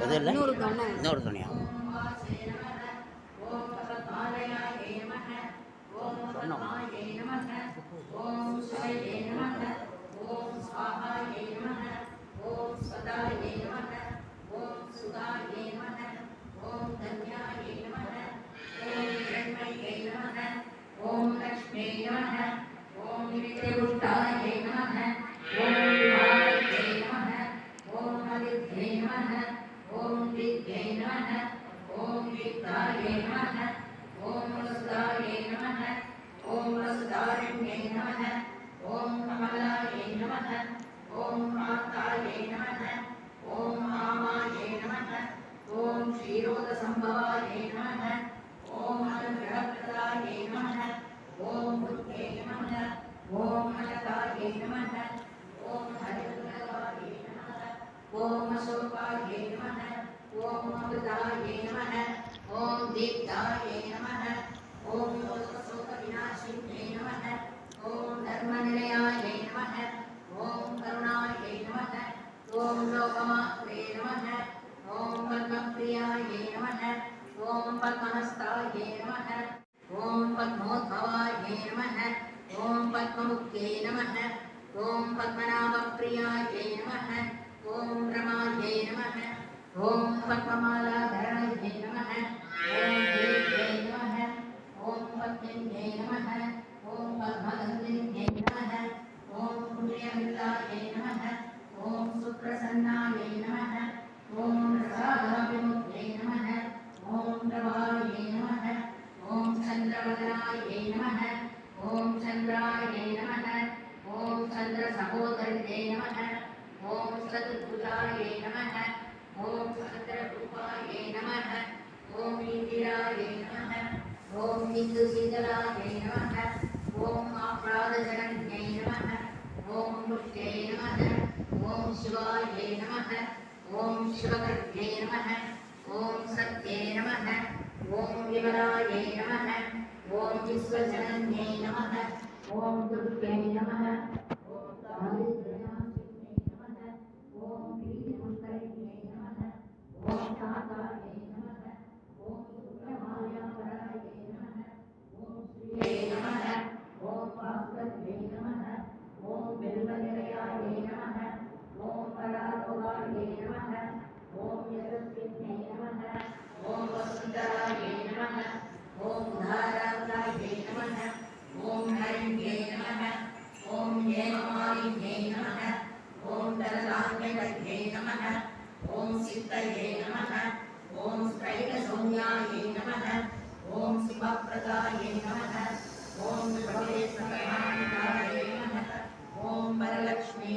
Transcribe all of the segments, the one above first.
எது இல்லை இன்னொரு துணியா சொன்னோம். ஓம் லக்ஷ்மி நமः ஓம் நித்யபுஷ்டாய நமः ஓம் விமாயே நமः ஓம் ஆதித்யே நமः ஓம் வித்யே நமः ஓம் வித்தாயே நமः ஓம் வசுதாயே நமः ஓம் வசுதாரண்யே நமः ஓம் கமலாயே நமः ஓம் காந்தாயே நமः ஓம் காமாயே நமः ஓம் க்ஷீரோத சம்பவாயே நமः ஓம் அனுகிரகப்ரதாயே நமः ஓம் புத்தே நமः ஓம் அனதாயே நமः ஓம் ஹரித்ரதாயே நமः ஓம் அசோகாயே நமः ஓம் அமிர்தாயே நமः ஓம் தீப்தாயே நமः ஓம் யோகசோக விநாசின்யே நமः ஓம் தர்மநிலையாயே நமः ஓம் கருணாயே நமः ஓம் லோகமாத்ரே நமः ஓம் பத்மப்ரியாயே நமः ஓம் பத்மஹஸ்தாயே நமः ஓம் பத்மோத்பவாயே நமः ஓம் பத்மமுக்தே நமः ஓம் பத்மநாபப்ரியாயே நமः ஓம் ரமாயே நமः ஓம் பத்மமாலாதராயே நமः ஓம் தேவ்யே நமः ஓம் பத்மின்யே நமः ஓம் பத்மகந்தின்யே நமः ஓம் புண்ணியமில்லாயே நமः ஓம் சுப்ரசன்னாயே நமः ஓம் பிரசாதாபிமுக்தே நமः ஓம் பிரபாயே நமः ஓம் சந்திரவதனாயே நமः ஓம் சந்திராயே நமः ஓம் சந்திர சகோதரியே நமः ஓம் சதுர்புஜாயே நமः ஓம் சந்திரரூபாயே நமः ஓம் இந்திராயே நமः ஓம் இந்துசீதலாயே நமः ஓம் ஆப்ராதஜனன்யே நமः ஓம் முஷ்டே நமः ஓம் சிவாயே நமः ஓம் சிவகர்வே நமः ஓம் சத்யே நமः ஓம் விமலாயே நமः ஓம் விஸ்வஜனன்யே நமः ஓம் துர்கே நமः ஓம் தாரித்ர்யநாசின்யே நமः ஓம் வீரமுக்தயே நமः ஓம் தாதாயே நமः ஓம் சுப்ரமாயாவராயே நமः ஓம் ஸ்ரீயே நமः ஓம் பாஸ்கர்யே நமः ஓம் பெருமநிலையாயே நமः ஓம் பராரோகாயே நமः ஓம் யசஸ்வின்யே நமः ஓம் வசுந்தராயே நமः ஓம் தாராவதாயே நமः ஓம் ஹரிண்யே நமः ஓம் ஏமமாலின்யே நமः ஓம் தரதான்யகத்யே நமः ஓம் சித்தயே நமः ஓம் ஸ்ரைகசௌம்யாயே நமः ஓம் சுபப்ரதாயே நமः ஓம் விபவேஸ்வராய நமः ஓம் வரலக்ஷ்மி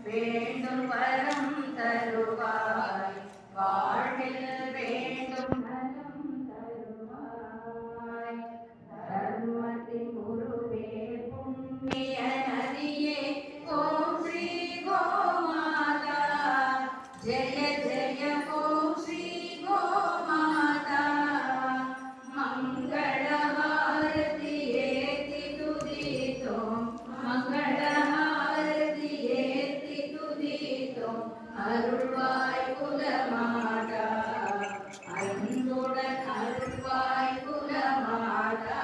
வேண்டும் வரம் தருவாய் வாழ்வில் வேண்டும் நலம் தருவாய் தர்மத்தின் குருவே புண்ணிய நதியே ஓம் ஸ்ரீ கோமாதா ஜெய ஜெய ஓம் ஸ்ரீ கோமாதா மங்கள ஹாரதி ஏத்தி துதித்தோம் மங்கள அருள்வாய் குலமாதா அன்புடன் அருள்வாய் குலமாதா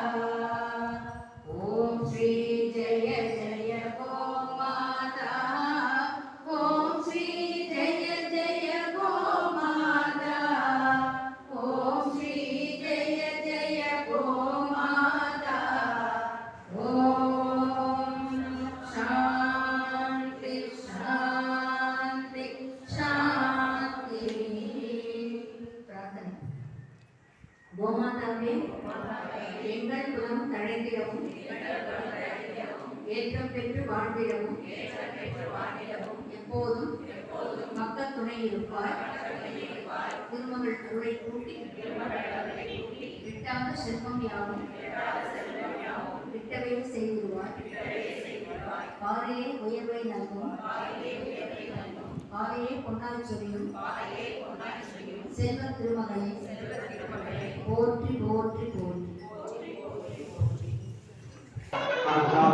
எங்கள் குலம் தழைத்திடவும் ஏற்றம் பெற்று வாழ்ந்திடவும் எப்போதும் மக்கள் துணை இருப்பார். திருமகள் அருளை கூட்டி விட்டாத செல்வம் யாவும் விட்டவே செய்திருவார். பாறையே உயர்வை நல்கும் பாறையே பொன்னாய் சொரியும் செல்வ திருமகளை போற்றி போற்றி போற்றி. Ada